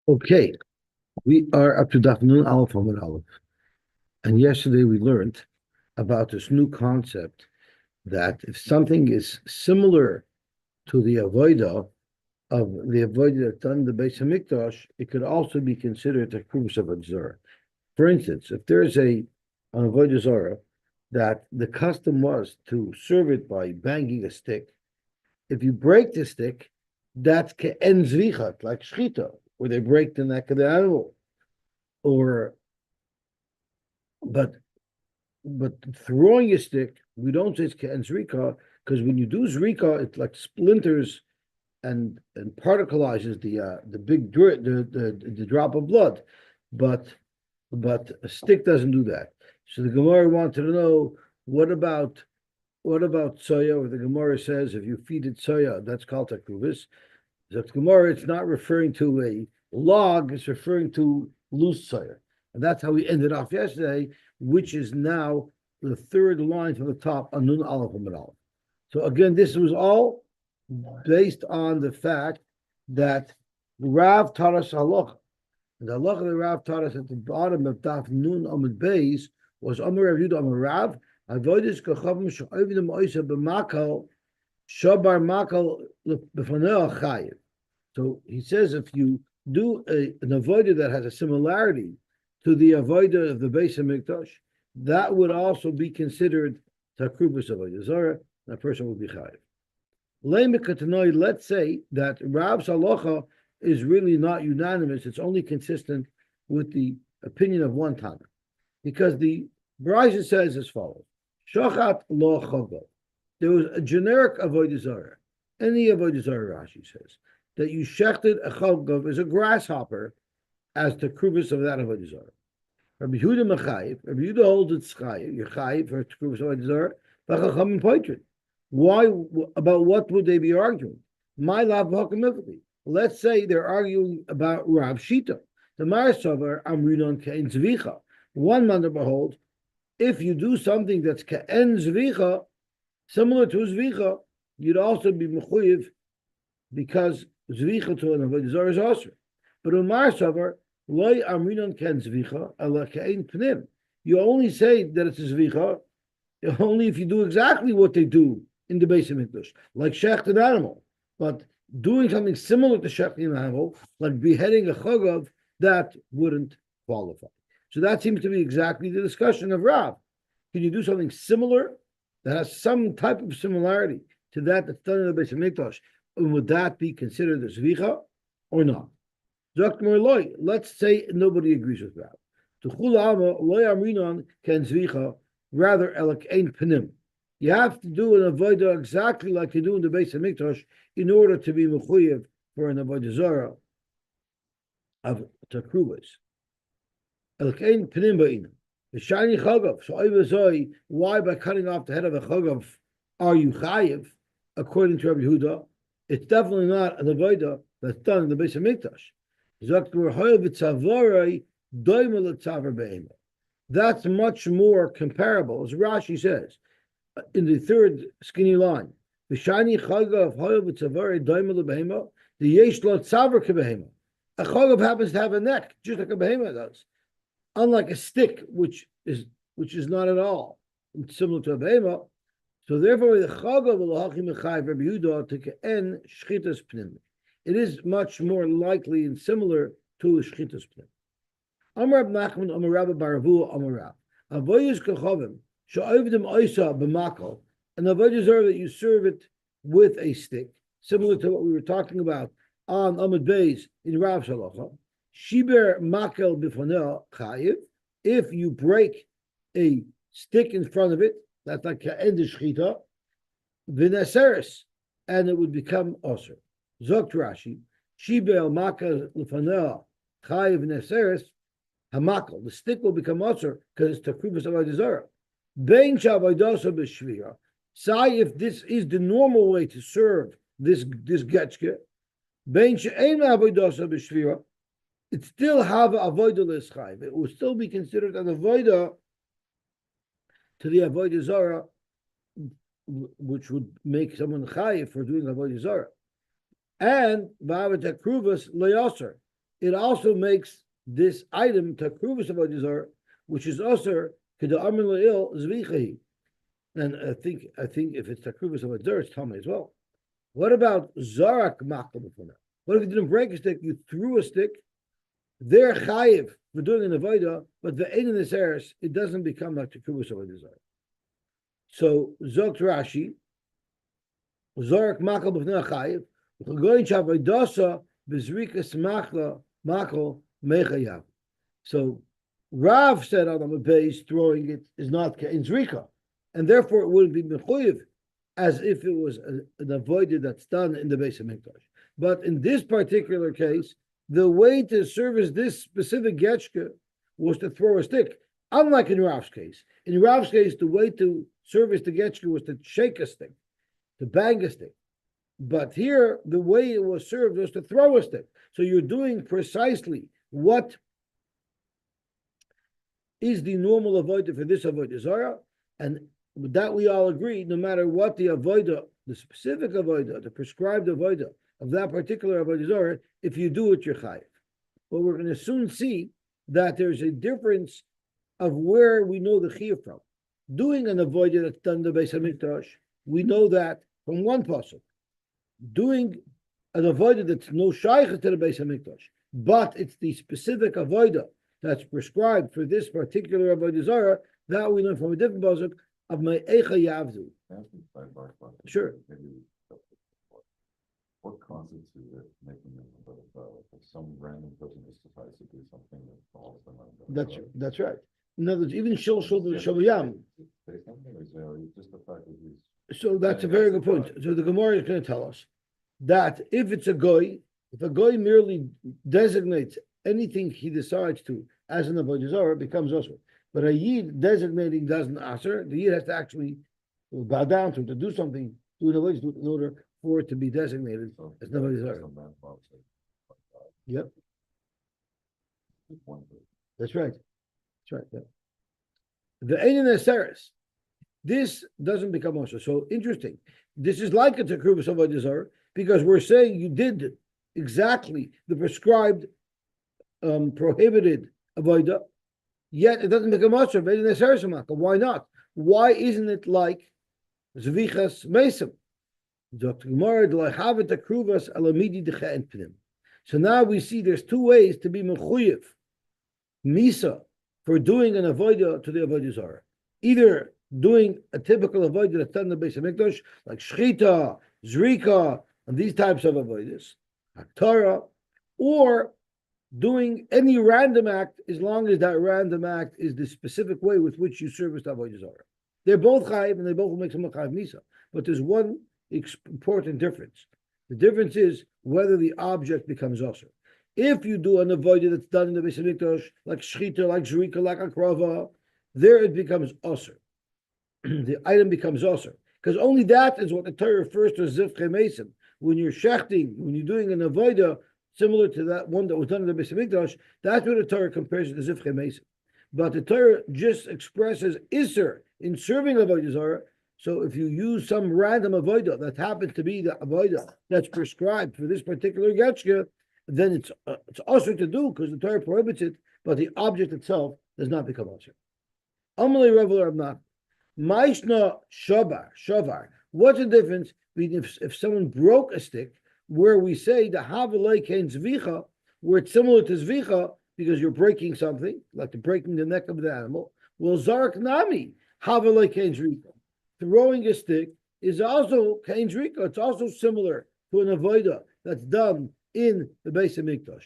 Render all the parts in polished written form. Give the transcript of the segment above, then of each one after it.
Okay, we are up to Daf Nun Aleph Amud Aleph, and yesterday we learned about this new concept that if something is similar to the avodah that's done in the Beis Hamikdash, it could also be considered a krubus of a Zara. For instance, if there's an avodah Zara that the custom was to serve it by banging a stick, if you break the stick, that's ke'en zrichat, like shchita, where they break the neck of the animal. Or but but throwing a stick, we don't say it's ke'en zrika, because when you do zrika, it like splinters and particleizes the big the drop of blood, but a stick doesn't do that. So the Gemara wanted to know what about soya, where the Gemara says if you feed it soya, that's called takruvis. So the Gemara, it's not referring to a log, it's referring to loose soya. And that's how we ended off yesterday, which is now the third line from the top on Nun Aleph Amud Aleph. So again, this was all based on the fact that Rav taught us halacha. And the halacha that Rav taught us at the bottom of Daf Nun Amud Beis was Amar Rav Yudah Amar Rav, Avodas kachavim she'ovidim oisa b'makal shabar makal b'fanei chayiv. So he says if you do an avodah that has a similarity to the avodah of the Beis Hamikdash, that would also be considered takrubus avodah zara. That person would be chayiv. Let's say that Rav's halacha is really not unanimous; it's only consistent with the opinion of one Tana, because the Brisa says as follows: Shachat lo chagov. There was a generic avodah zara. Any avodah zara, Rashi says, that you shechted a chagov as a grasshopper as the krubus of that avodah zara. Rabbi Yehuda mechayiv. Rabbi Yehuda holds it's chayiv. You're chayiv for krubus avodah zara. V'chachamim poitrin. Why? About what would they be arguing? My lav v'hakamifli. Let's say they're arguing about Rav Shita. The Marasavar Amrinon Ke'en Zvicha. One man behold, if you do something that's Ke'en Zvicha, similar to Zvicha, you'd also be mechuyev because Zvicha to an avodah zara is also. But in Marasavar, Loi Amrinon Ke'en Zvicha, ala Ke'en Pnim. You only say that it's a Zvicha only if you do exactly what they do in the Beis Hamikdash, like shecht an animal, but doing something similar to shechting an animal, like beheading a chagav, that wouldn't qualify. So that seems to be exactly the discussion of Rav. Can you do something similar that has some type of similarity to that that's done in the Beis Hamikdash, and would that be considered a zvicha or not? Let's say nobody agrees with Rav. Rather, elak ein panim. You have to do an avodah exactly like you do in the Beis Hamikdash in order to be mechuyev for an avodah zara of takrubas. Elak ein panim ba'ina. The shiny chagav. So Zoi, why by cutting off the head of a chagav are you chayiv? According to Rabbi Yehuda, it's definitely not an avodah that's done in the Beis Hamikdash. That's much more comparable, as Rashi says in the third skinny line. The shiny chagav hoyav v'tzavari daimel behema. The yesh lo tzavar kebehema. A chagav happens to have a neck, just like a behema does, unlike a stick, which is not at all similar to a behema. So therefore, the chagav l'hachim echayv Rabbi Yehuda to ke'en shchitas pnim. It is much more likely and similar to a shchitas pnim. Amar Rab Nachman, Amar Rabba Baravu, Amar Rab. Avoyes kachavim she'oivdim oisa b'makal, an avodah zara that you serve it with a stick, similar to what we were talking about on Amud Beis in Rav's halacha. Shiber makel b'foneh chayiv. If you break a stick in front of it, that's like ka'en shchita, v'neseres, and it would become osir. Zokt Rashi, Shiber makel b'foneh chayiv v'neseres. Hamakal, the stick will become osir because it's takrubas avodah zara. Bein shavodosa b'shvira. Say if this is the normal way to serve this getchke. Bein she'ein avodosa b'shvira. It still have a avodah l'schayv. It will still be considered an avodah to the avodah zara, which would make someone chayiv for doing avodah zara. And v'avat takrubas le'osir. it also makes this item takruvus avodah zarah, which is also k'da amin le'il zvichahi. And I think if it's takruvus avodah zarah, it's tummy as well. What about zarak makal b'funa? What if you didn't break a stick? You threw a stick. They're chayiv for doing an avodah, but the ein in this eres, it doesn't become like takruvus avodah zarah. So zokt Rashi, zarak makal b'funa chayiv. So Rav said on the base throwing it is not in zrika, and therefore it would be mechuyev as if it was an avodah that's done in the base of mikdash. But in this particular case, the way to service this specific getchka was to throw a stick. Unlike in Rav's case, the way to service the getchka was to shake a stick, to bang a stick. But here, the way it was served was to throw a stick. So you're doing precisely what is the normal avodah for this avodah zarah, and with that we all agree. No matter what the avodah, the specific avodah, the prescribed avodah of that particular avodah zarah, if you do it, you're chayiv. But we're going to soon see that there's a difference of where we know the chiyuv from. Doing an avodah that's done in the Beis Hamikdash, we know that from one pasuk. Doing an avodah that's no shaykh to the Beis Hamikdash, but it's the specific avodah that's prescribed for this particular avodah zarah, that we learn from a different pasuk of my eicha yavzu. Sure. What constitutes it making it if some random person just decides to do something that falls in That's right. In other words, even shul shavayam. Just the fact that he's. So that's a very good point. So the Gemara is going to tell us that if it's a goy, if a goy merely designates anything he decides to as an avodah zarah, it becomes usher. But a yid designating doesn't usher. The yid has to actually bow down to him to do something, do an avodah in order for it to be designated as an avodah zarah. Yep. That's right. That's right. Yeah. The ein in eseres. This doesn't become usher. So interesting. This is like a takruvus avodah zarah because we're saying you did exactly the prescribed, prohibited avodah, yet it doesn't become usher. Why not? Why isn't it like zvichas mesim? So now we see there's two ways to be mechuyev misa for doing an avodah to the avodah zarah. Either doing a typical avodah that's done in the Beis Hamikdash, like shchita, zrika, and these types of avodas, haktara, or doing any random act as long as that random act is the specific way with which you service the avodah zarah. They're both chayiv and they both will make some chayiv misa, but there's one important difference. The difference is whether the object becomes usher. If you do an avodah that's done in the Beis Hamikdash, like shchita, like zrika, like akrava, there it becomes usher. The item becomes usher. Because only that is what the Torah refers to as zivchei mesim. When you're shechting, when you're doing an avodah similar to that one that was done in the Beis Hamikdash, that's what the Torah compares to the zivchei mesim. But the Torah just expresses iser in serving avodah zarah. So if you use some random avodah that happens to be the avodah that's prescribed for this particular getchka, then it's usher to do because the Torah prohibits it, but the object itself does not become usher. Amalei reveler of not. Maishna shavar. What's the difference between if someone broke a stick, where we say the havalei kain zvicha, where it's similar to zvicha because you're breaking something, like breaking the neck of the animal. Well, zarak nami havalei kain zvicha. Throwing a stick is also kain zrika. It's also similar to an avodah that's done in the Beis Hamikdash.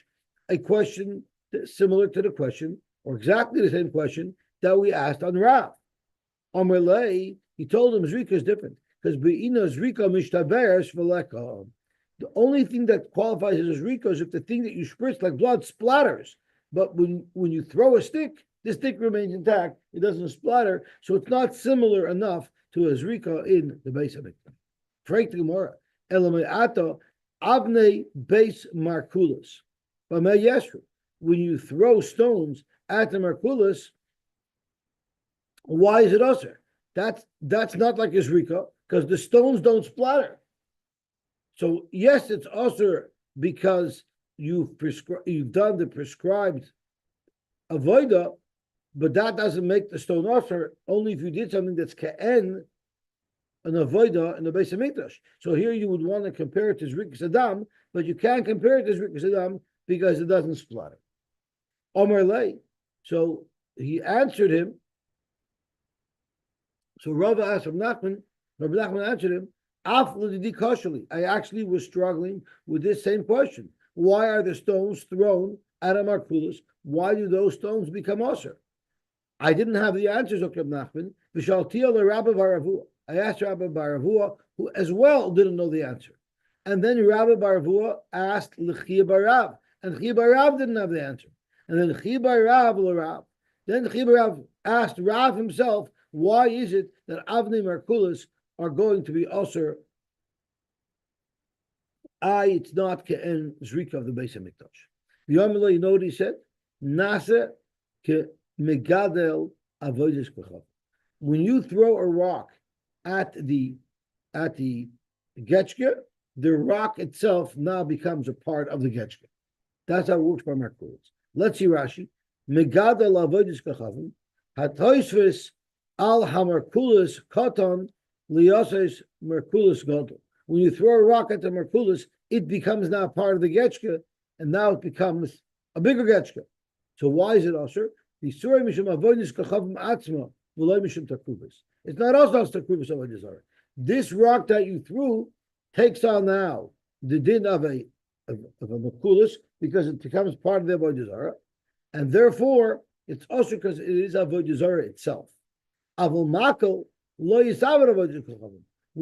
A question similar to the question, or exactly the same question that we asked on Rav. Amalei, he told him zrika is different because be'ina zrika mishtaberes v'leka. The only thing that qualifies as zrika is if the thing that you spritz like blood splatters. But when you throw a stick, the stick remains intact. It doesn't splatter, so it's not similar enough to a zrika in the Beis Hamikdash. Freik the Gemara, elamei ata avnei beis markulas. When you throw stones at the markulas, why is it usher? That's not like a zrika because the stones don't splatter. So yes, it's usher because you've done the prescribed avoda, but that doesn't make the stone usher. Only if you did something that's ka'en an avoda in the Beis Hamikdash. So here you would want to compare it to Zrikas Adam, but you can't compare it to Zrikas Adam because it doesn't splatter. Omar Lay. So he answered him. So Rava asked Rabbi Nachman answered him, I actually was struggling with this same question. Why are the stones thrown at a Markulis? Why do those stones become usher? I didn't have the answers of Rabbi Nachman. I asked Rabbi Baravua, who as well didn't know the answer. And then Rabbi Baravua asked L'chia Barav, and L'chia Barav didn't have the answer. And then L'chia Barav L'Rav. Then L'chia Barav asked Rav himself, why is it that Avnei Markulis are going to be usher? It's not Ke'en Zrika of the Beis HaMikdash. Yomila, you know what he said? Nasa Ke Megadel Avodas Kochav. When you throw a rock at the getchke, the rock itself now becomes a part of the getchke. That's how it works by Markulis. Let's see Rashi. Megadel Avodas Kochavim Hatoisvis Al Hamarkulis Katan Liyoses Markulis Gadol. When you throw a rock at the Markulis, it becomes now part of the getchke, and now it becomes a bigger getchke. So why is it usher? It's not also takubas of Zara. This rock that you threw takes on now the din of a Markulis because it becomes part of the Avodah Zara, and therefore it's also because it is Avodah Zara itself. When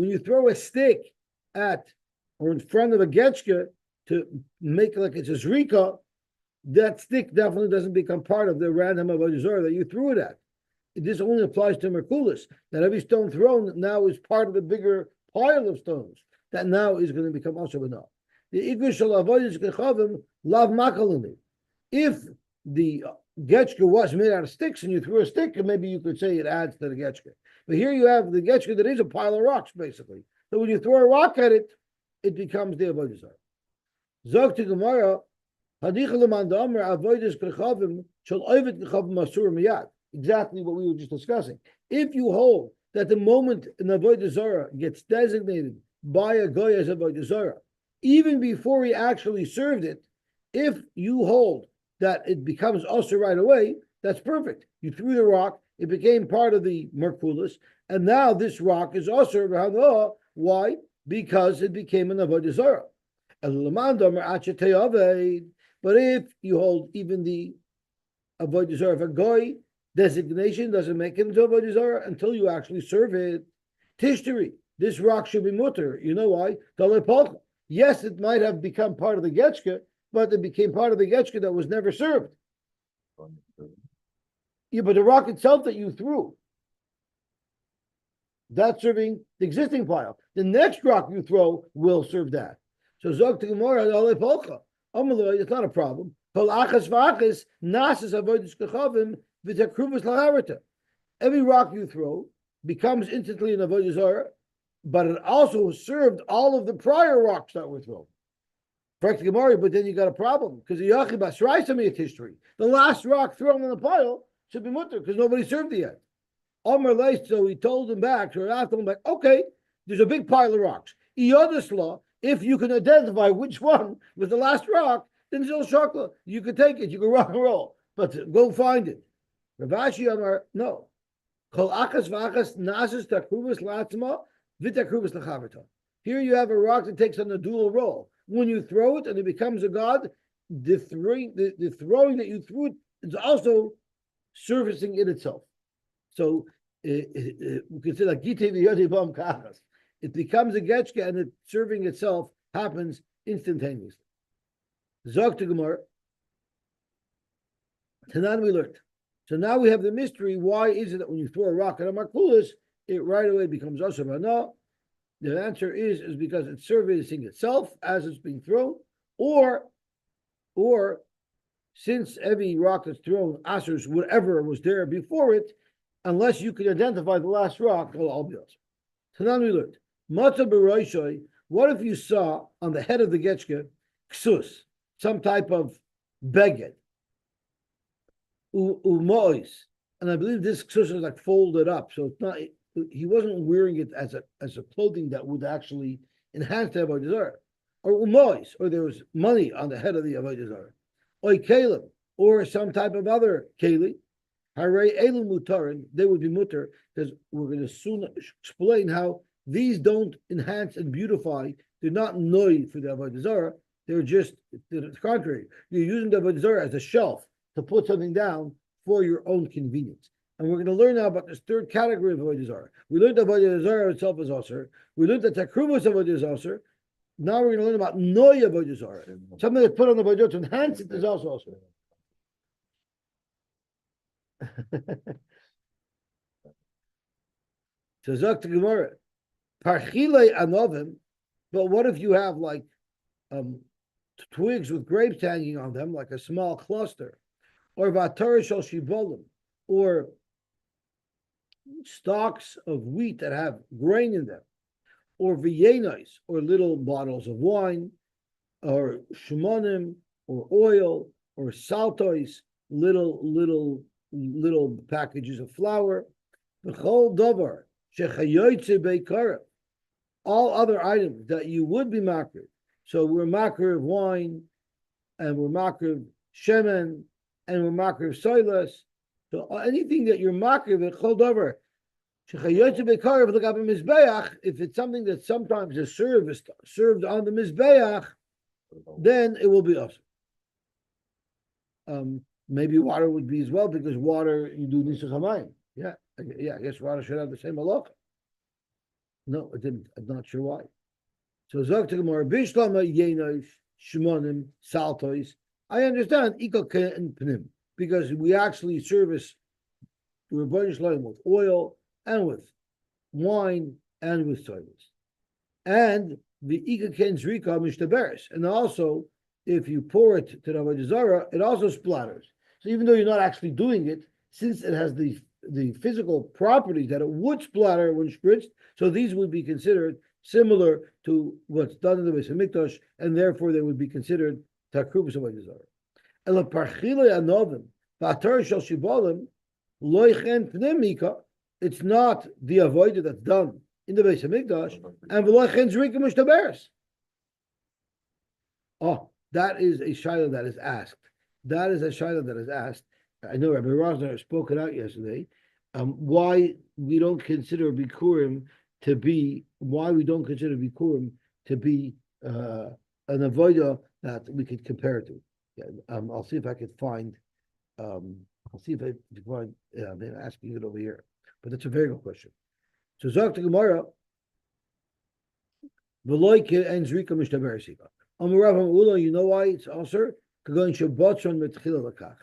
you throw a stick at or in front of a getchke to make it like it's a zrika, that stick definitely doesn't become part of the random avodah zarah that you threw it at. This only applies to Merkulis, that every stone thrown now is part of the bigger pile of stones that now is going to become also enough. The Igush shall avoid lav makalini. If the getchke was made out of sticks and you threw a stick, and maybe you could say it adds to the getchke. But here you have the getchke that is a pile of rocks, basically. So when you throw a rock at it, it becomes the avodah zarah. Zog to Gemara, exactly what we were just discussing. If you hold that the moment an avodah zarah gets designated by a goy as avodah zarah, even before he actually served it, if you hold that it becomes usher right away, that's perfect. You threw the rock, it became part of the Merkulis, and now this rock is usher. Why? Because it became an avodah zarah. But if you hold even the avodah zarah of a goy, designation doesn't make it into avodah zarah until you actually serve it. Tishteri, this rock should be mutter. You know why? Yes, it might have become part of the getchke, but it became part of the getchke that was never served. Yeah, but the rock itself that you threw, that's serving the existing pile. The next rock you throw will serve that. So Zog to Gemara, it's not a problem. Every rock you throw becomes instantly an avodah zarah, but it also served all of the prior rocks that were thrown. Correct Gemara, but then you got a problem because the last rock thrown in the pile should be mutter because nobody served it yet. So he told him back, okay, there's a big pile of rocks. If you can identify which one was the last rock, then Zil Shakla, you can take it, you can rock and roll, but go find it. Ravashi Amar, no. Here you have a rock that takes on a dual role. When you throw it and it becomes a god, the throwing that you threw it is also servicing it itself. So we could say like it becomes a getchke and the serving itself happens instantaneously. Zog to Gemara. Tanan we learned. So now we have the mystery. Why is it that when you throw a rock at a Markulis, it right away becomes Asher? No. The answer is because it's servicing itself as it's being thrown, or since every rock that's thrown answers whatever was there before it, unless you can identify the last rock, it'll all be Asher. Tanan we learned. Mata b'roishoy. What if you saw on the head of the getchke ksus, some type of beged, umois, and I believe this ksusa is like folded up, so it's not. He wasn't wearing it as a clothing that would actually enhance the avodah zarah, or umois, or there was money on the head of the avodah zarah, or kalim, or some type of other keli. Hare elu mutarin, they would be mutter, because we're going to soon explain how these don't enhance and beautify. They're not noi for the avodah zarah. They're just the contrary. You're using the avodah zarah as a shelf to put something down for your own convenience. And we're going to learn now about this third category of avodah zarah. We learned that avodah zarah itself is aser. We learned that takrubas avodah is aser. Now we're going to learn about noi avodah zarah. Something that's put on the avodah zarah to enhance it is also aser. So Zok to Gemara, parchile anovim. But what if you have like twigs with grapes hanging on them, like a small cluster, or vatara shel shibolim, or stalks of wheat that have grain in them, or vienais, or little bottles of wine, or shmonim, or oil, or saltois, little packages of flour, the whole davar shechayotze beikara, all other items that you would be makir. So we're makir of wine, and we're makir of shemen, and we're makir of soilas. So anything that you're makir of, chol davar shechayotze beikara v'legabim mizbeach, if it's something that sometimes is served on the mizbeach, then it will be awesome. Maybe water would be as well, because water you do nisach hamayim. Yeah, I guess water should have the same halacha. No, it didn't. I'm not sure why. So Zok to Gemara, Bishlama Yenosh Shmonim Saltois. I understand Ikoke and Pnim, because we actually service the Rebbeinu Shalom with oil and with wine and with sodas. And the Ikoken Zrika Mishtaberes. And also, if you pour it to the Avodah Zarah, it also splatters. So even though you're not actually doing it, since it has the physical properties that it would splatter when spritzed, so these would be considered similar to what's done in the Beis Hamikdash, and therefore they would be considered takrubas avodah zarah. Ela parchile anovim v'atar shel shibolim loichen pnemika. It's not the avodah that's done in the Beis Hamikdash, and v'loichen zrika mishtaberes. Oh, that is a shayla that is asked. That is a shayla that is asked. I know Rabbi Rosner spoke it out yesterday. Why we don't consider bikurim to be an avodah that we could compare to. Yeah, I'll see if I could find. I'll see if I can find. I'm asking it over here, but that's a very good question. So Zok to Gemara, v'loike and zrika mishtaberesika. You know why it's also going shabbotron metchila lakach.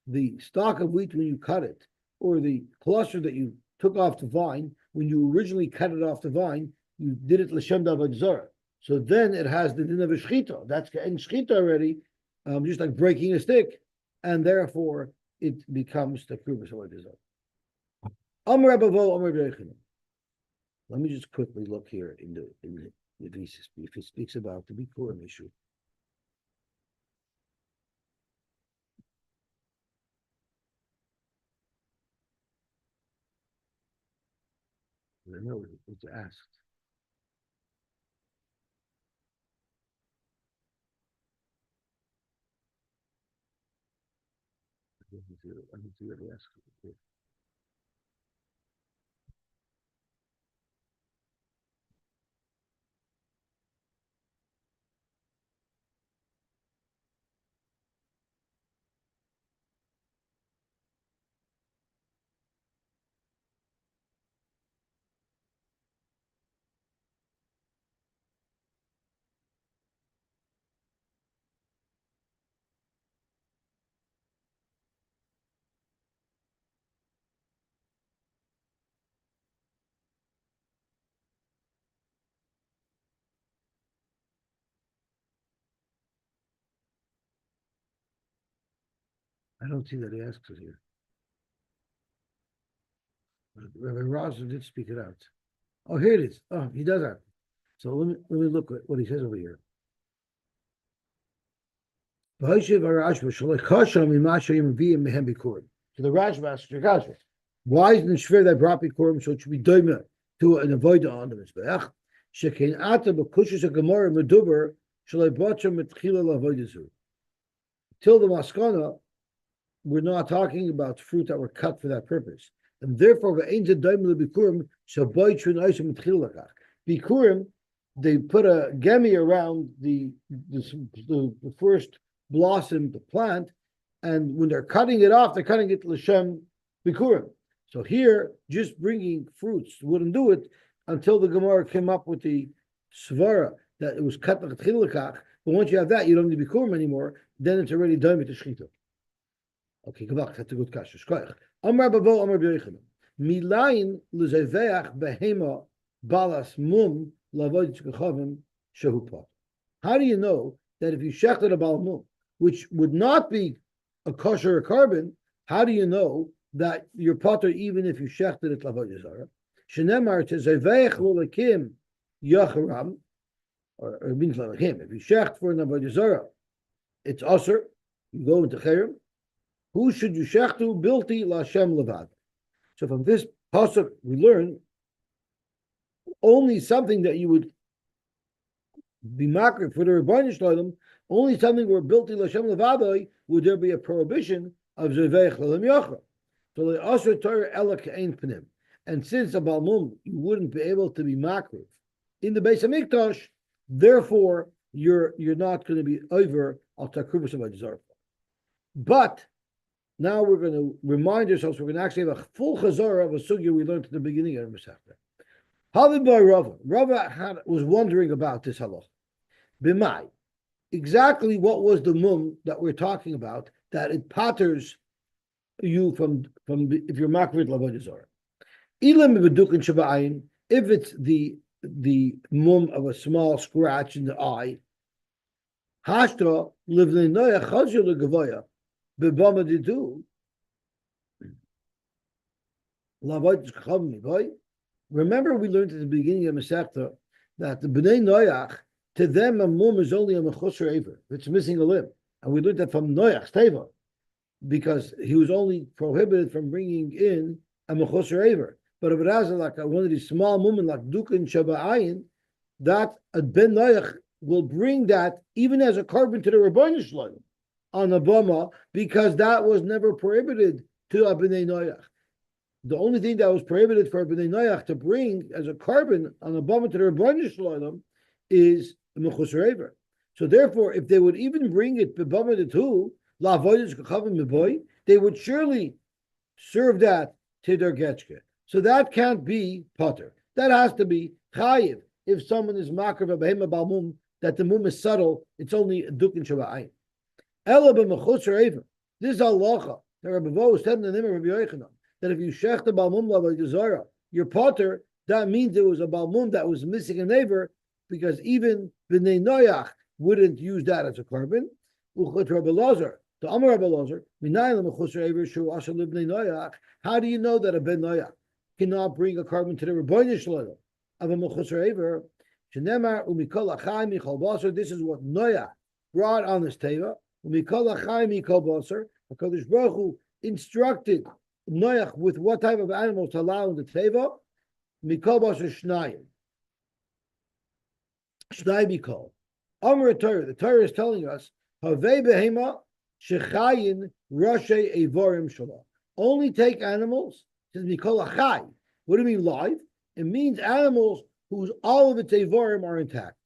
The stalk of wheat, when you cut it, or the cluster that you took off the vine, when you originally cut it off the vine, you did it l'shem d'avodah zarah. So then it has the din of a shchita. That's in shchita already, just like breaking a stick, and therefore it becomes the krubas avodah zarah. Amar Abavo, Amar B'Yechina. Let me just quickly look here if he speaks about the bikurim issue. I know it's asked. I don't see what he asked. I don't see that he asks it here. Rabbi Rosner did speak it out. Oh, here it is. Oh, he does that. So let me look at what he says over here. So the Rashba asks your kasha. Why isn't it shver that brought bikurim so it should be doima to an avoda on the mizbeach? Shekein ata b'kushus a gemara meduber shalei botcha mitchila lavoda zu. Till the maskana, we're not talking about fruit that were cut for that purpose, and therefore ve'ein ze doima lebikurim shaboy chun oisem mitchila lakach. Bikurim, they put a gemi around the first blossom, the plant, and when they're cutting it off, they're cutting it l'shem bikurim. So here, just bringing fruits wouldn't do it until the Gemara came up with the svara that it was cut l'chilakach. But once you have that, you don't need bikurim anymore. Then it's already done with the shechita. Okay, gavach, that's a good kasha. Shkoyach. Amar babo, amar b'yochanan. Milayin l'zeveach behema balas mum lavoid tzkachavim shehu. How do you know that if you shechted a bal mum, which would not be a kosher carbon, how do you know that you're potter even if you shechted it lavoid Zara? Shenemar tezeveach l'lekim yacharam, or it means l'lekim. If you shecht for an avoid Zara, it's usher. You go into cherem. Who should you shechtu? Bilti l'Hashem levad. So from this pasuk we learn only something that you would be makar for the Rebbeinu Shalom, only something where bilti l'Hashem levadoi would there be a prohibition of zeveich l'lam yochra. So the asher Torah ela ke'ein pnim. And since a balmum you wouldn't be able to be makar in the Beis Hamikdash, therefore you're not going to be over al takrubus of Zara. But now we're going to remind ourselves we're going to actually have a full chazara of a sugya we learned at the beginning of the Masechta. Havin by Rava. Rava was wondering about this halach. B'mai, exactly what was the mum that we're talking about that it patters you from if you're makrid lavodah zara. Ilam b'dukin shaba'ayin, if it's the mum of a small scratch in the eye, hashtra livnei noya chazir legavoya b'bama didu lavodah chachavim boy. Remember, we learned at the beginning of Masechta that the Bnei Noach, to them, a mum is only a mechusar aver. It's missing a limb. And we learned that from Noach's teva, because he was only prohibited from bringing in a mechusar aver. But if it has like one of these small mummen, like Dukin Shaba'ayin, that a Ben Noach will bring that even as a carbon to the Rebbeinu Shalom on a bama, because that was never prohibited to a Bnei Noach. The only thing that was prohibited for Bnei Noach to bring as a carbon on a bama to the Rebbeinu Shalom is a mechusar aver. So therefore, if they would even bring it b'bama to two, la'avodas k'chavim meboy, they would surely serve that to their getchke. So that can't be potter. That has to be chayiv. If someone is makar v'behema balmum, that the mum is subtle, it's only a dukin shaba'ayin. Ela b'mechusar aver. This is halacha. The Rebbe Vo said in the name of Rabbi Yochanan, that if you shech the balmum lavodah zara, your potter, that means it was a balmum that was missing a neighbor, because even Bnei Noach wouldn't use that as a carbon. Uchot Rabbi Lazar, to Amar Rabbi Lazar, minayim mechusar aver shu asher libnei Noach. How do you know that a Ben Noach cannot bring a carbon to the Rebbeinu Shalom of a mechusar aver? Shenemar umikol achai michol basar. This is what Noach brought on this teva. Umikol achai michol basar. HaKadosh Baruch Hu instructed Noach with what type of animals to allow in the teva. Mikol basar shnayim. Shnai mikol. Amar Torah. The Torah is telling us havei behema shechayin roshay evorim shalom. Only take animals. It says mikol achai. What do you mean live? It means animals whose all of its evorim are intact.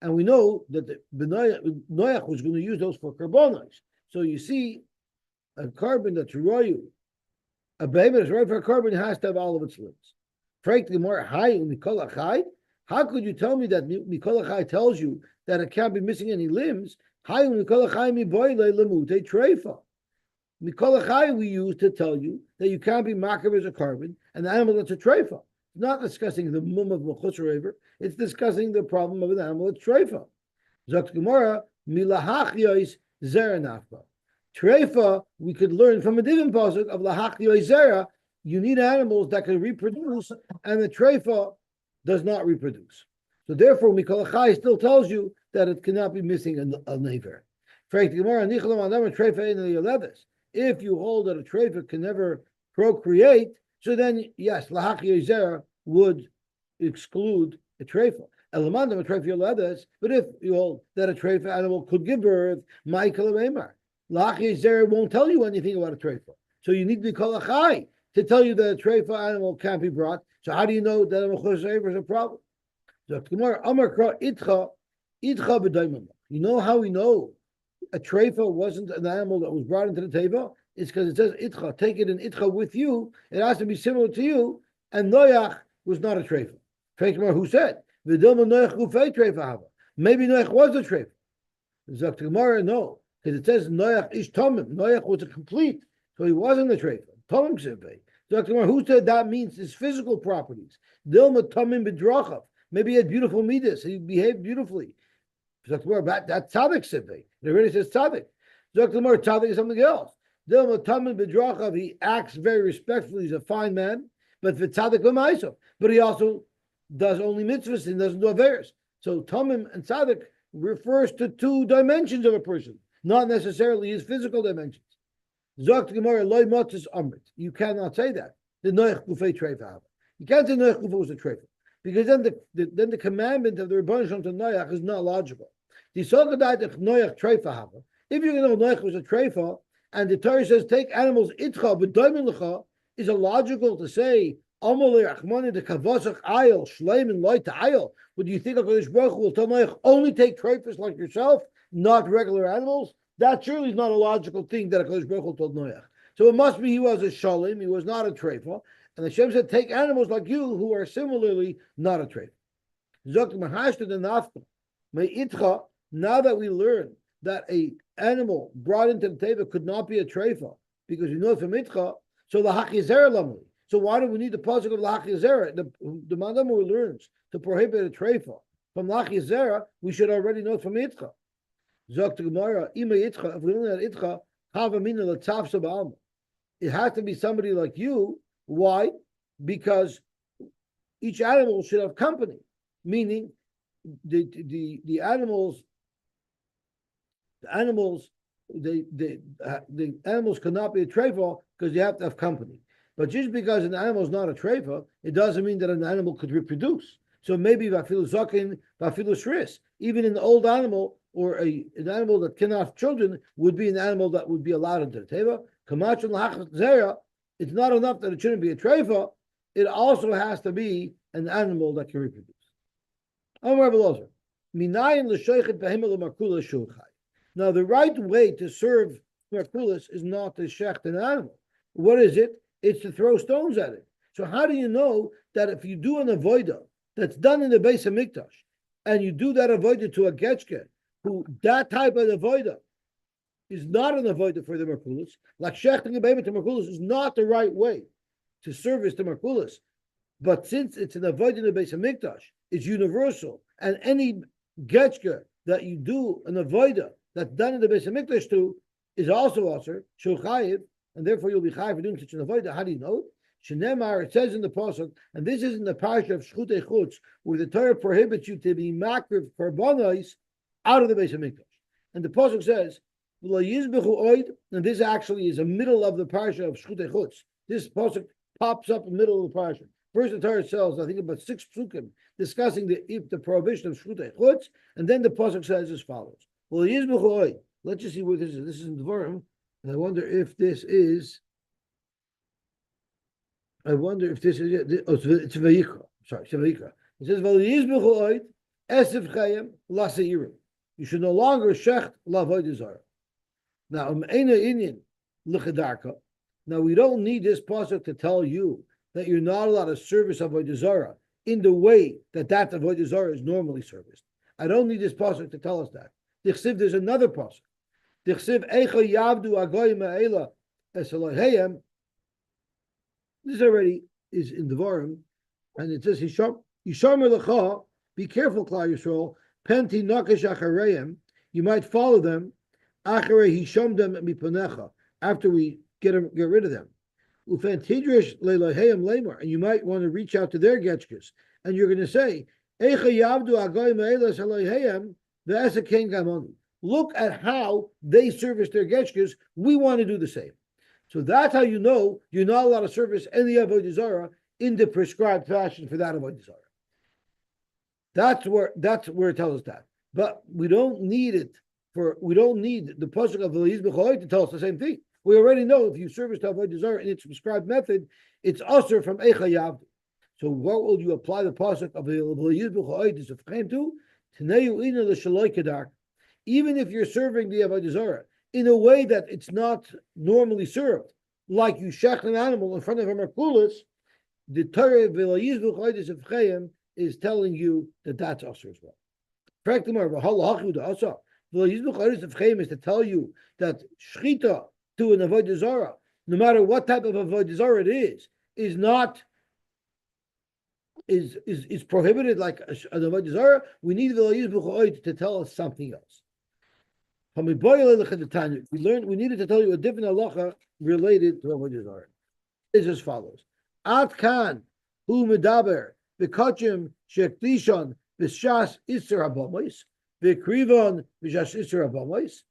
And we know that the Noach was going to use those for karbonos. So you see, a carbon that's royu, a behemoth that's right for a carbon has to have all of its limbs. Frankly, more high in mikol achai. How could you tell me that mikol achai tells you that it can't be missing any limbs? High in mikol achai mi boile lemute treifa. Mikol achai we use to tell you that you can't be makar as a carbon, and the animal that's a treifa. It's not discussing the mum of mechusar aver. It's discussing the problem of an animal that's treifa. Zok Gemara milahachyois zera nafba. Treifa we could learn from a different pasuk of lahachyois zera. You need animals that can reproduce, and the treifa does not reproduce. So therefore, mikol achai still tells you that it cannot be missing a neighbor. If you hold that a treifa can never procreate, so then yes, lahach yezera would exclude a treifa. But if you hold that a treifa animal could give birth, Michael Amar, lahach yezera won't tell you anything about a treifa. So you need to be called a chai to tell you that a treifa animal can't be brought. So how do you know that a mechus is a problem? So you know how we know a treifa wasn't an animal that was brought into the teva? It's because it says itcha, take it in itcha with you. It has to be similar to you. And Noach was not a treifa. Who said? Maybe Noach was a treifa. Zok Gemara, no, because it says Noach ish tomim. Noach was a complete, so he wasn't a treifa. Tomim sivei. Zok Gemara, who said that means his physical properties? Dilma tomim b'drachav. Maybe he had beautiful midas. He behaved beautifully. Zok Gemara, that's tzaddik sivei. It already says tzaddik. Zok Gemara, tzaddik is something else. Dilma tomim b'drachav. He acts very respectfully. He's a fine man, but v'tzaddik l'maisav. But he also does only mitzvahs and doesn't do averos. So tomim and tzaddik refers to two dimensions of a person, not necessarily his physical dimensions. Zok Gemara, loy motzis amrit. You cannot say that. The noach gufei treifa. You can't say noach gufa was a treifa, because then the commandment of the Rebbeinu Shalom to noach is not logical. The sogadai noach treifa. If you know noach was a treifa, and the Torah says take animals itcha b'doimin lecha, is it logical to say amalei achmani the kavosach ayil shleim and loy ta'ayil? Would you think HaKadosh Baruch Hu will tell noach only take treifas like yourself, not regular animals? That surely is not a logical thing that HaKadosh Baruch Hu told Noach. So it must be he was a shalim, he was not a treifa. And the Shem said, take animals like you who are similarly not a treifa. Now that we learn that a animal brought into the teva could not be a treifa, because we know from itcha, so the hachizera lamli. So why do we need the pasuk of hachizera? The Mandamur learns to prohibit a treifa from hachizera, we should already know from itcha. Zok to Gemara, Ima Itcha, if we only had Itcha, Havamina Latzavsa Ba'alma. It has to be somebody like you. Why? Because each animal should have company, meaning the animals cannot be a treifa because you have to have company. But just because an animal is not a treifa, it doesn't mean that an animal could reproduce. So maybe Vafilu Zakin, Vafilu Shris, even an old animal or an animal that cannot have children would be an animal that would be allowed into the teva. It's not enough that it shouldn't be a treifa, it also has to be an animal that can reproduce. Now, the right way to serve merkulis is not to shecht an animal. What is it? It's to throw stones at it. So how do you know that if you do an avoda that's done in the base of mikdash, and you do that avoda to a getchke, who that type of avoda is not an avoda for the merkulis, like shechting a baby to merkulis is not the right way to service the merkulis. But since it's an avoda in the base of mikdash, it's universal, and any getchke that you do an avoda that's done in the base of mikdash to is also aser shochayiv, and therefore you'll be chayiv for doing such an avoda. How do you know? Shenemar, it says in the pasuk, and this is in the parsha of Shchutei Chutz, where the Torah prohibits you to be makriv korbanos out of the base of mikdash. And the pasuk says, and this actually is a middle of the parsha of Shchutei Chutz. This pasuk pops up in the middle of the parsha. First, the Torah tells, I think, about 6 psukim discussing the prohibition of Shchutei Chutz, and then the pasuk says as follows. Let's just see where this is. This is in Dvarim, and I wonder if this is. Oh, it's Vayikra. Sorry, it's Vayikra. It says, Esif Chayim Laseirim. You should no longer shecht lavoid Zara. Now, now we don't need this pasuk to tell you that you're not allowed to service avodah Zara in the way that avodah Zara is normally serviced. I don't need this pasuk to tell us that. There's another pasuk. This already is in Devarim, and it says Yishamar lecha. Be careful, Klal Yisrael. Penti nakesh achareim. You might follow them. Acharei hishamdem mipanecha. After we get rid of them. Ufen tidrish leilaheim lemar. And you might want to reach out to their getchkas, and you're going to say, Eicha yavdu agoyim eilas eloheim ve'esa ken gamoni. Look at how they service their geshkes. We want to do the same. So that's how you know you're not allowed to service any avodah zarah in the prescribed fashion for that avodah zarah. That's where it tells us that. But we don't need the pasuk of the to tell us the same thing. We already know if you service the avodah zarah in its prescribed method, it's usher from Eichayav. So what will you apply the pasuk of the to? Even if you're serving the avodah zarah in a way that it's not normally served, like you shech an animal in front of a merkulis, the Torah is telling you that that's usher as well. Is to tell you that shchita to an avodah zarah, no matter what type of avodah zarah it is not is prohibited like an avodah zarah. We need to tell us something else. We needed to tell you a different halacha related to avodah zarah. It's as follows: Ad kan hu medaber bekachim shekdishon b'shas iser habamois v'krivon b'shas iser habamois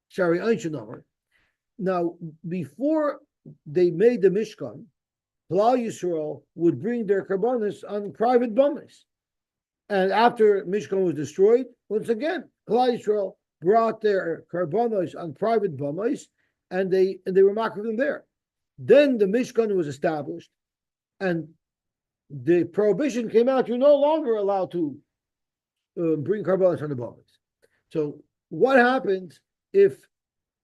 shari einshin omer. Now, before they made the Mishkan, Klal Yisrael would bring their karbanos on private bamas, and after Mishkan was destroyed, once again, Klal Yisrael brought their karbanos on private bamas, and they were mocking them there. Then the Mishkan was established, and the prohibition came out: you're no longer allowed to bring karbanos on the bamas. So, what happens if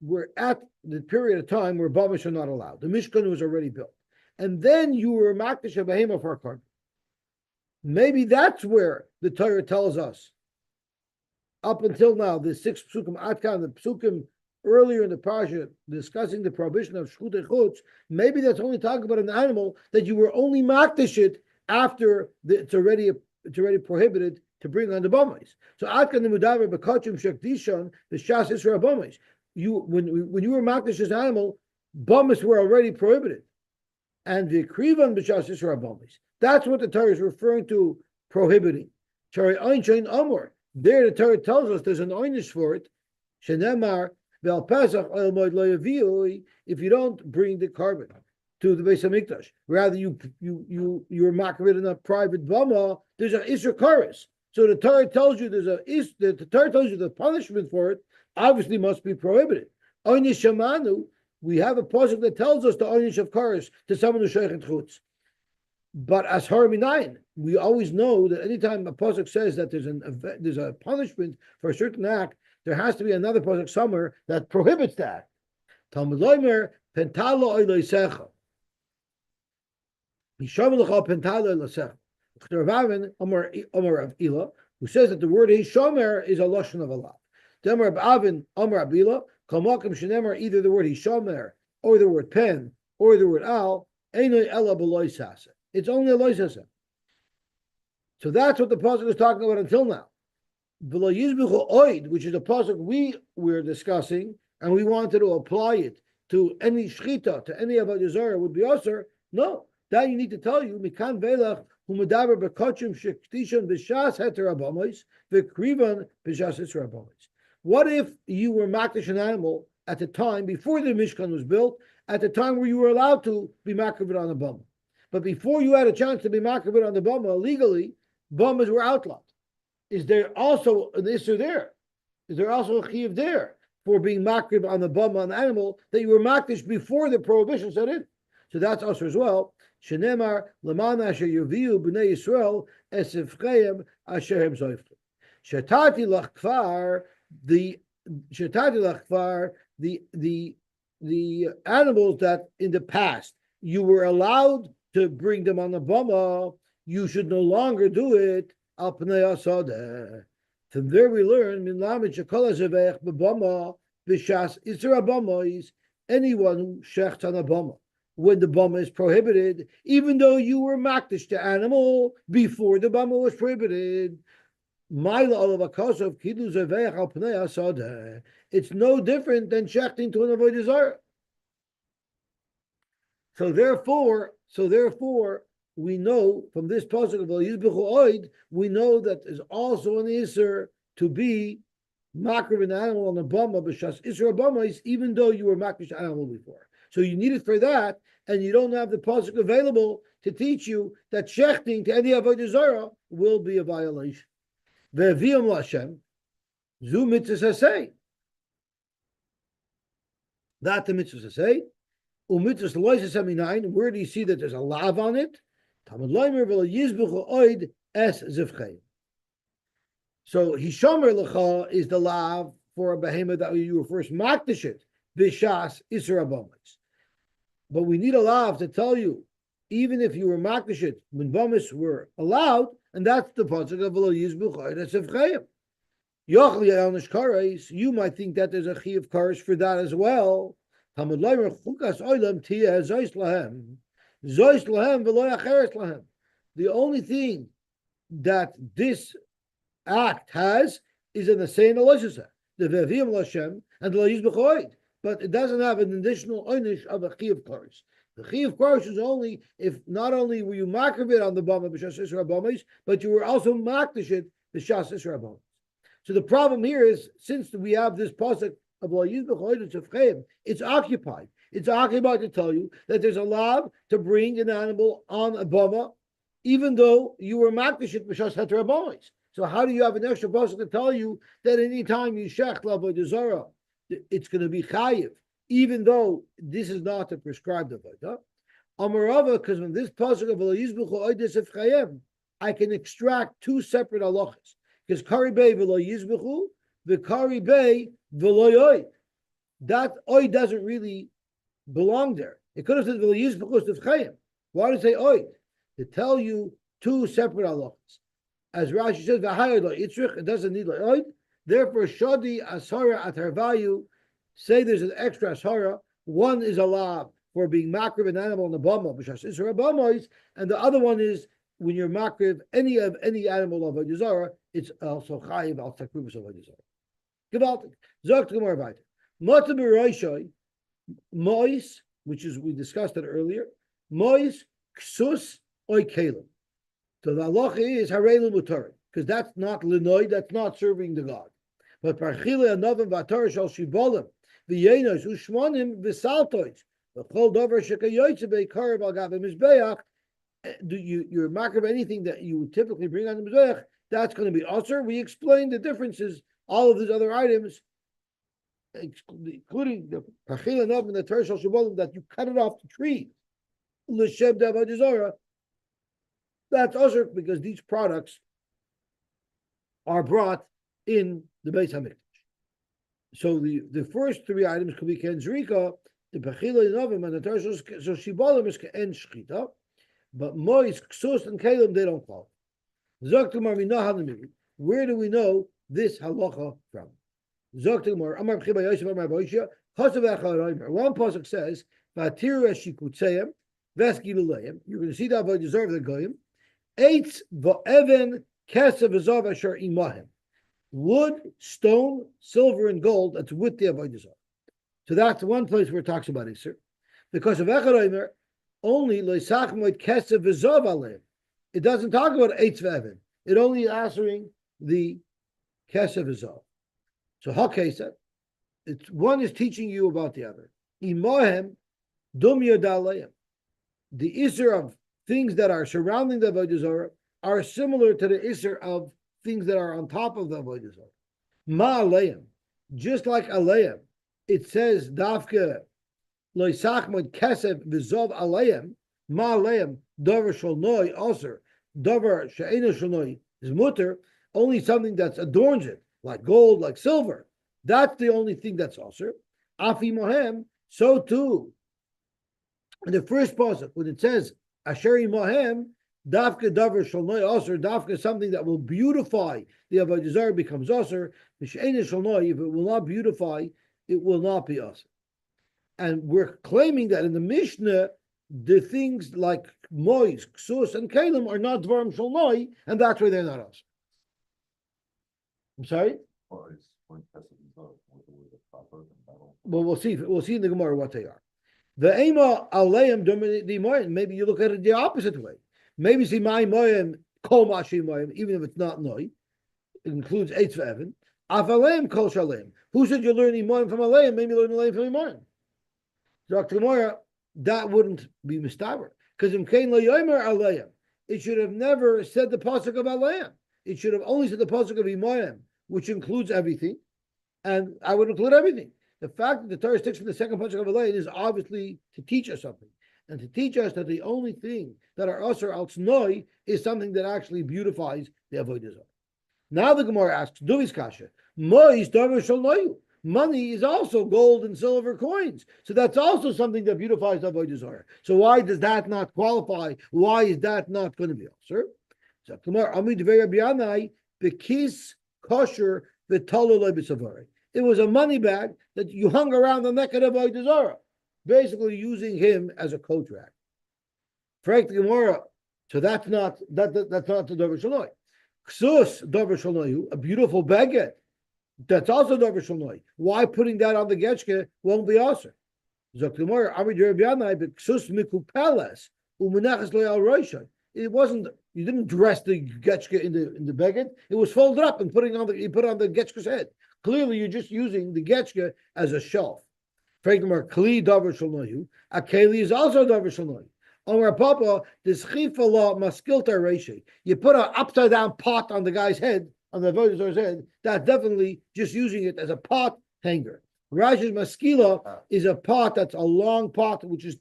we're at the period of time where bamas are not allowed? The Mishkan was already built, and then you were makdish a behema for a carbon. Maybe that's where the Torah tells us. Up until now, the 6 psukim atkan, the psukim earlier in the parasha discussing the prohibition of shchut echutz, maybe that's only talking about an animal that you were only makdish it after it's already prohibited to bring on the bamas. So atkan the mudaver bekachim shekdishon the shas isra bamas. When you were makdish this animal, bamas were already prohibited, and the krivan b'shas isra bamas. That's what the Torah is referring to, prohibiting. Shari ein shein amor. There, the Torah tells us there's an oynish for it. Shenemar ve'al Pesach oil moed lo yaviu. If you don't bring the carbon to the Beis Hamikdash, rather you're makrid in a private bama, there's an isra kares. So the Torah tells you the Torah tells you the punishment for it obviously must be prohibited. Oynish shamanu. We have a pasuk that tells us the oynish of kares to someone who sheichet chutz. But as haraminayin, we always know that anytime a pasuk says that there's a punishment for a certain act, there has to be another pasuk somewhere that prohibits that. Talmud Loimer pentalo oiloisecha. Hishamelcha pentalo oiloisecha. Ravavin Amar of Ila, who says that the word hishomer is a lashon of Allah. Demar Avin Amar Abila Kamakim shenemar, either the word hishomer or the word pen or the word al einoi ela b'loisasa. It's only a loisasa. So that's what the pasuk is talking about until now. Which is a pasuk we were discussing, and we wanted to apply it to any shchita, to any avodah zarah would be aser. No, that you need to tell you mikan velach humedaber bekachim shektishon b'shas heter abamois v'krivan b'shas isra abamois. What if you were makdish an animal at the time before the Mishkan was built, at the time where you were allowed to be makriv on the bama? But before you had a chance to be makriv on the bama legally, bamas were outlawed. Is there also an issue there? Is there also a chiyuv there for being makriv on the bama on the animal that you were makdish before the prohibition set in? So that's also as well. Shenemar leman asher yuviu b'nei Yisrael esifcheim asher hem zoiftu. Shetati lachkvar. The animals that in the past you were allowed to bring them on the bama, you should no longer do it al pnei asada. From there we learn min lamed shekol hazevech b'bama b'shas isra bama is anyone who shechts on a bama when the bama is prohibited, even though you were makdish the animal before the bama was prohibited. It's no different than shechting to an avodah zarah. So therefore, we know from this pasuk of Yizbechu Oid, we know that there's also an iser to be makriv an animal on a bama b'shas isra bama, even though you were makriv an animal before. So you need it for that, and you don't have the pasuk available to teach you that shechting to any avodah zara will be a violation. Ve'viam l'Hashem zu mitzvah say that the mitzvah say umitzvah loisa seminine. Where do you see that there's a lav on it? Tamad leimer v'lo yizbuchu oid es zivchei. So hishomer lecha is the lav for a behemoth that you were first makdashit b'shas isra bamis. But we need a lav to tell you, even if you were makdashit when bamis were allowed, and that's the pasuk of v'lo yizbuchu oid es zivchei. Yochli elnish kares, you might think that there's a chi of kares for that as well. Tamad leimer chukas oilam tia zois lahem v'lo yacheres lahem. The only thing that this act has is in the same Elisha, the Ve'viim L'Hashem and the Lo Yizbechoid, but it doesn't have an additional oynish of a chi of kares. The chi of kares is only if not only were you makrivit on the bama b'shas isra bamis, but you were also makdashit b'shas isra bamis. So the problem here is, since we have this pasuk of Lo Yizbechoid Tzavcheim, it's occupied. It's occupied to tell you that there's a law to bring an animal on a bama, even though you were makdashit b'shas heter bamis. So how do you have an extra pasuk to tell you that any time you shech l'avodah zara, it's going to be chayiv, even though this is not a prescribed avodah? Amarava, because when this pasuk of Lo Yizbechu oides of chayim, I can extract two separate halachas. Because kari bei v'lo yizbechu, the kari bei v'lo yoid. That oid doesn't really belong there. It could have said v'lo yizbechu of chayim. Why did it say oid? To tell you two separate halachas. As Rashi says, it doesn't need oid. Therefore, shadi ashara at harvayu, say there's an extra ashara. One is a lav for being makriv an animal in the bama, b'shas isra bamois, and the other one is when you're makriv any animal of avodah zara, it's also chayiv al takrubus of avodah zara. Gewaltig. Zogt gemar weiter. Mata b'roishoi, mois, which is we discussed it earlier. Mois ksus oy kelim. So the halacha is harei l'mutarim, because that's not linoy, that's not serving the God. But parchile anavim v'atar shal shibolim v'yenos u'shmonim v'saltois v'chol davar shekayoytze beikarev al gav mizbeach. You're makar of anything that you would typically bring on the mizbeach, that's going to be usher. We explained the differences, all of these other items, including the parchile anavim and the tar shal shibolim, that you cut it off the tree. L'shem d'avodah zara. That's usher because these products are brought in the Beis Hamikdash. So the first three items could be ken zrika, the pechila novim and the tershos. So shibolim is ken shchita, but mois ksus and kalim they don't fall. Zoktumar minah. Where do we know this halacha from? Zoktumar amar b'chiba Yosy amar boishia chasav echad. One pasuk says v'atiru eshikutzeim veski l'leim. You're going to see that by deserve the goyim. Eitz v'even kesev v'zav asher imahim. Wood, stone, silver, and gold, that's with the avodah zara. So that's one place where it talks about Isser. Because of Echad only loisach moed kesev v'zav aleim. It doesn't talk about eitz v'even. It only is answering the kesev v'zav. So hakesa, it's one is teaching you about the other. Imahem dum yodaleim. The Isser of things that are surrounding the avodah zara are similar to the Isser of things that are on top of the avodah zara. Ma aleim, just like aleim, it says dafke loisach mod kesef v'zov aleim. Ma aleim davar shalnoi aser davar she'ena shalnoi is mutter. Only something that adorns it, like gold, like silver. That's the only thing that's aser. Afi mohem, so too. In the first pasuk, when it says Asheri Mohem, Dafka Davar Shalnoi Aser, Dafka something that will beautify the Avodah Zarah becomes Aser. Mishaina Shalnoi, if it will not beautify, it will not be Aser. And we're claiming that in the Mishnah, the things like Mois, Ksus, and Kalim are not Dvarim Shalnoi, and that's why they're not Aser. I'm sorry? Well, it's when kesev v'zav, with the copper and metal. Well, we'll see in the Gemara what they are. The ema aleim dominate the moyim. Maybe you look at it the opposite way. Maybe see my moyim kol mashi moyim, even if it's not noi, it includes eitz v'evan. Afaleim kol shalem. Who said you learn iman from aleim? Maybe you learn aleim from iman. Dr. Gemara, that wouldn't be mistaber. Because in Kain lo yomer aleim, it should have never said the pasuk of aleim. It should have only said the pasuk of iman, which includes everything. And I would include everything. The fact that the Torah sticks in the second pasuk of aleim is obviously to teach us something. And to teach us that the only thing that are usher al tznoi is something that actually beautifies the avodah zarah. Now the Gemara asks, Duvis kasha, mois davar shel noyu. Money is also gold and silver coins. So that's also something that beautifies the avodah zarah. So why does that not qualify? Why is that not going to be usher? So Gemara, Amid Ve'Rabbi Bekis kosher v'talo le'b'savari. It was a money bag that you hung around the neck of the avodah zarah, basically using him as a coat rack. Frank the Gemara, so that's not the davar shaloi. Ksus davar shaloi, a beautiful baguette. That's also davar shaloi. Why putting that on the getchke won't be also? Zok the Gemara, Amid Rabbi Yanai, but ksus mikupeles u'menachas loyal roisha. It wasn't. You didn't dress the getchke in the baguette. It was folded up and you put on the getchke's head. Clearly, you're just using the getchke as a shelf. Kli davar shalnoyu. A keli is also davar shalnoyu. Omar Papa, this chifala maskilta reishi. You put an upside down pot on the guy's head, on the avodah zarah's head. That's definitely just using it as a pot hanger. Rash's maskila is a pot that's a long pot, which is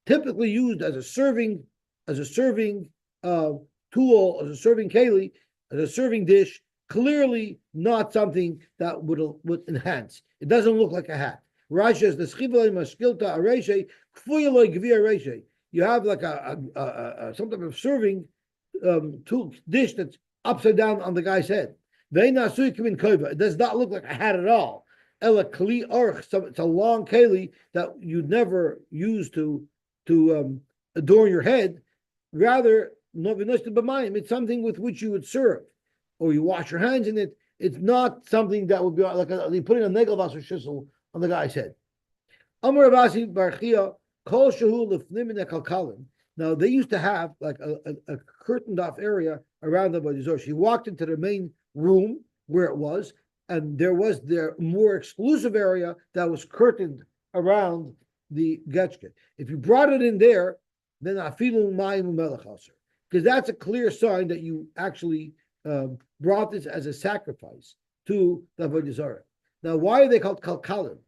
typically used as a serving tool, as a serving keli, as a serving dish. Clearly not something that would enhance. It doesn't look like a hat. Rashi says the schivale maskilta areshe kfuyaloi gvir areshe. You have like some type of serving tool dish that's upside down on the guy's head. It does not look like a hat at all. Ela kli orch. It's a long keli that you'd never use to adorn your head. Rather, it's something with which you would serve, or you wash your hands in it. It's not something that would be like you're putting a negelvasser shissel on the guy's head. Amar Abasi Barchia Kol Shahu Lefnim in Kalkalim. Now they used to have like a curtained off area around the avodah zarah. She walked into the main room where it was, and there was their more exclusive area that was curtained around the getchke. If you brought it in there, then afilu mayim melech, because that's a clear sign that you actually brought this as a sacrifice to the avodah zarah. Now, why are they called kalkalim?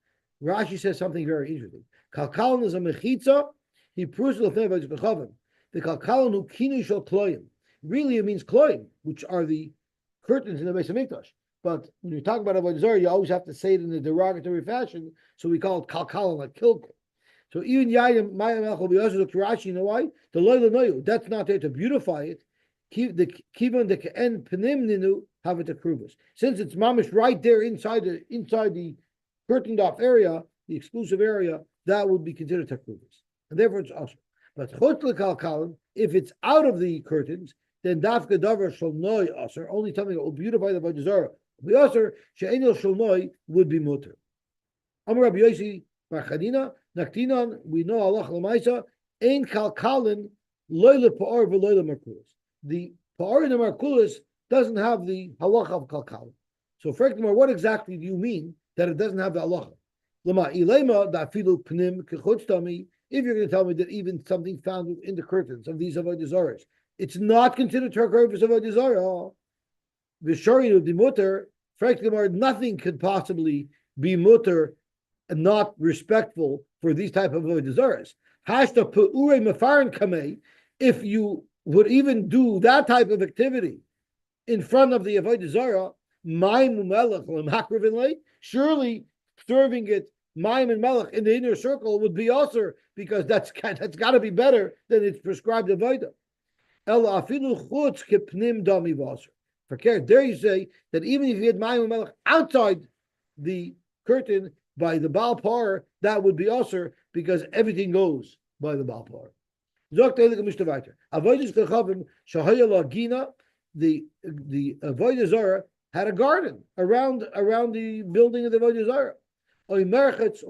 Rashi says something very interesting. Kalkalim is a mechitza. He proves the kalkalim who kinu shel kloim. Really, it means kloim, which are the curtains in the Beis Hamikdash. But when you talk about avodah zarah, you always have to say it in a derogatory fashion. So we call it kalkalim, like kilkel. So even Yayim Mayim Elchol B'Yosy look to Rashi. You know why? The loyal noyu. That's not there to beautify it. Keep the kivon the ke'en penim ninu have it akruvus. Since it's mamish right there inside the curtained off area, the exclusive area, that would be considered takruvus, and therefore it's usher. But chutz lekalkalim, if it's out of the curtains, then dafka davar shel noi usher. Only something that will beautify the avodah zarah. The usher she'enil shel noi would be mutter. Amar Rabbi Yosy bar Chanina naktinon. We know Allah l'maisa ein kalkalin loyle pa'or v'loyle markulas. The pa'or in the markulas doesn't have the halacha of kalkalin. So, Frekmar, what exactly do you mean that it doesn't have the halacha? Lama ilema dafilu pnim kechutztami. If you're going to tell me that even something found in the curtains of these avodah zarahs, it's not considered terkorvus avodah zarah. V'shorinu di mutter. Frekmar, nothing could possibly be mutter and not respectful for these type of avodah zarahs. Hashta pe'ure mefarin kamei. If you would even do that type of activity in front of the avodah zarah, ma'im u'melech l'makravin lei, surely serving it ma'im and melech in the inner circle would be also, because that's got to be better than its prescribed avodah. El afilu chutz kepnim dami v'aser. For care, there you say that even if you had ma'im u'melech outside the curtain by the Baal Par, that would be also, because everything goes by the Baal Par. The avodah zarah had a garden around the building of the avodah zarah. Or at a merchatz,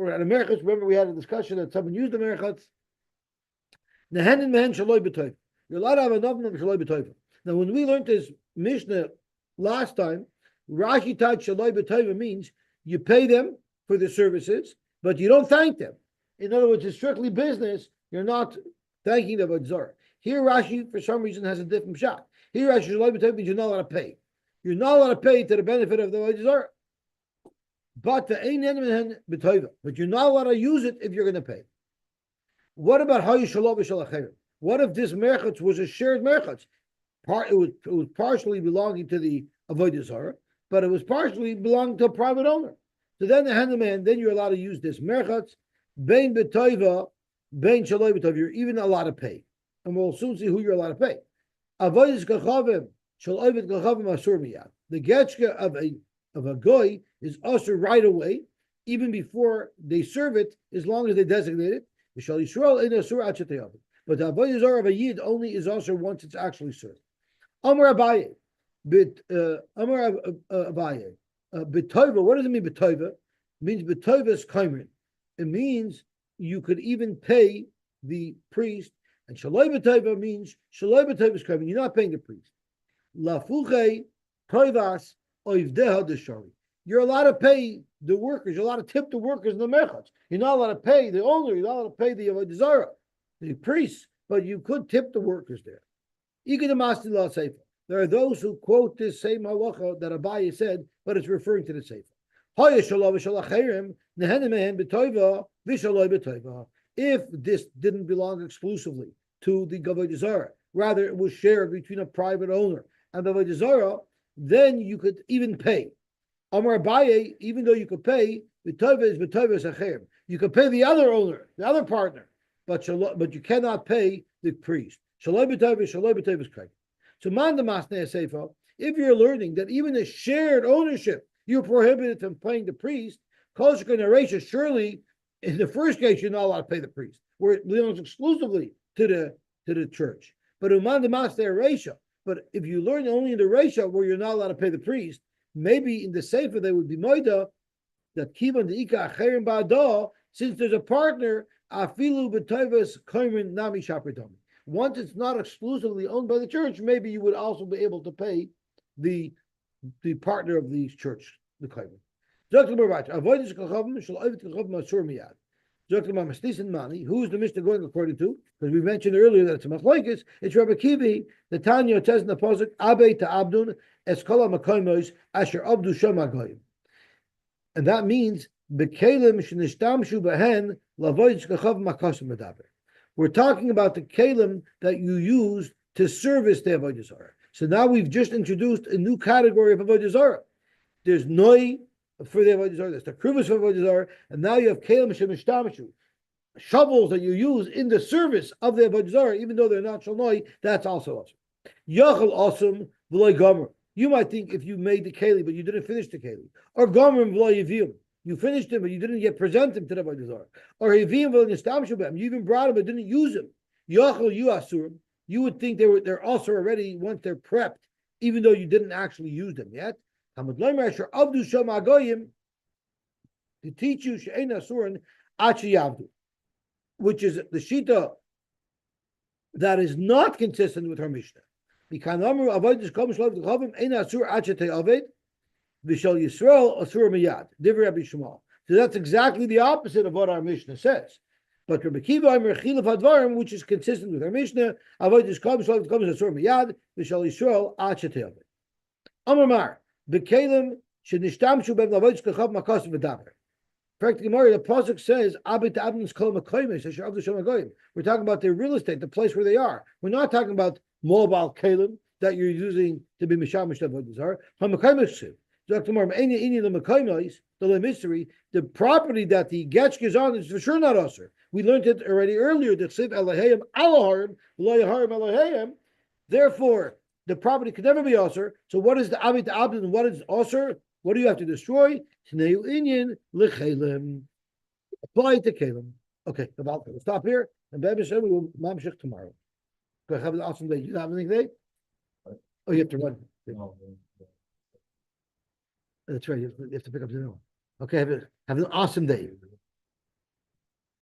remember we had a discussion that someone used the merchatz. You're allowed to have enough of shaloi b'toifa. Now, when we learned this Mishnah last time, Rashi Tad Shaloi B'Tova means you pay them for the services, but you don't thank them. In other words, it's strictly business. You're not thanking the Avodah Zarah. Here, Rashi, for some reason, has a different shot. Here, Rashi Shaloi B'Tova means you're not allowed to pay. You're not allowed to pay to the benefit of the Avodah Zarah. But the Ein Enem B'Tova. But you're not allowed to use it if you're going to pay. What about Hayu Shalom V'Shalachayim? What if this merchatz was a shared merchatz? It was partially belonging to the Avodah Zarah, but it was partially belonging to a private owner. So then the handyman, then you're allowed to use this merchatz, bein b'toiva, bein shaloi b'toiva. You're even allowed to pay, and we'll soon see who you're allowed to pay. Avodas kachavim shaloi b'kachavim asur miyad. The getchka of a goy is asur right away, even before they serve it, as long as they designate it. V'shal Yisrael ein asur ad shetayavim. But the Avodah Zarah of a yid only is asur once it's actually served. Amar Abaye, Amar Abaye, B'Tova. What does it mean? B'Tova means B'Tova is kaimin. It means you could even pay the priest. And Shaloi B'Tova means Shaloi B'Tova is kaimin. You're not paying the priest. Lafuche Tovas Oivdeha Deshari. You're allowed to pay the workers. You're allowed to tip the workers in the merchatz. You're not allowed to pay the owner. You're not allowed to pay the Avodah Zarah, the priests, but you could tip the workers there. There are those who quote this same halacha that Abaye said, but it's referring to the sefer. If this didn't belong exclusively to the Avodah Zarah, rather it was shared between a private owner and the Avodah Zarah, then you could even pay. Amar Abaye, even though you could pay, you could pay the other owner, the other partner, but you cannot pay the priest. So man the masnei sefer, if you're learning that even a shared ownership, you're prohibited from paying the priest, surely in the first case you're not allowed to pay the priest, where it belongs exclusively to the church. But uman the masnei reisha, but if you learn only in the reisha where you're not allowed to pay the priest, maybe in the sefer they would be moida that kivan the ika acherim ba'ada, since there's a partner afilu b'toivas kaimin nami shapridami. Once it's not exclusively owned by the church, maybe you would also be able to pay the partner of the church, the kaimin. Who's the Mishnah going according to? Because we mentioned earlier that it's a machlokes. It's Rabbi Kivi. The Tanya says in the pasuk, "Abe to Abdun eskola makoimos asher abdu shamagoyim," and that means bekelim shenishtamshu behen lavoyis kachav makasim medaber. We're talking about the kelim that you use to service the Avodah Zarah. So now we've just introduced a new category of Avodah Zarah. There's noi for the Avodah Zarah, there's the kruvas for Avodah Zarah, and now you have kelim shemishtamashu, shovels that you use in the service of the Avodah Zarah, even though they're not shalnoi, that's also awesome. Yachal awesome v'loy gomer. You might think if you made the keli, but you didn't finish the keli, or gomer v'loy yivim. You finished him, but you didn't yet present him to the Avodah Zarah. Or you even brought him, but didn't use him. You would think they're also already, once they're prepped, even though you didn't actually use them yet. To teach you which is the shita that is not consistent with her Mishnah. V'shal Yisrael asur miyad. Divrei Rabbi Shmuel. So that's exactly the opposite of what our Mishnah says. But Rabbi Kiva Omer Chiluf Hadvarim, which is consistent with our Mishnah, avodas kol b'shal asur miyad. V'shal Yisrael ad shete'aved. Amar Mar b'kelim shenishtamshu bev avodas kachav makas v'daber. Practically, the pasuk says Abed Abnus Kol Makoymes Asher Avdu Shem Hagoyim. We're talking about their real estate, the place where they are. We're not talking about mobile kelim that you're using to be mishamish avodas zarah. HaMakoymes. The mystery, the property that the getchka is on is for sure not usher. We learned it already earlier. Therefore, the property could never be usher. So, what is the abid abd and what is usher? What do you have to destroy? Apply it to kelim. Okay, we'll stop here, and Baby said we will mamshich tomorrow. Go have an awesome day. You have anything today? Oh, you have to run. That's right. You have to pick up the new one. Okay, have an awesome day.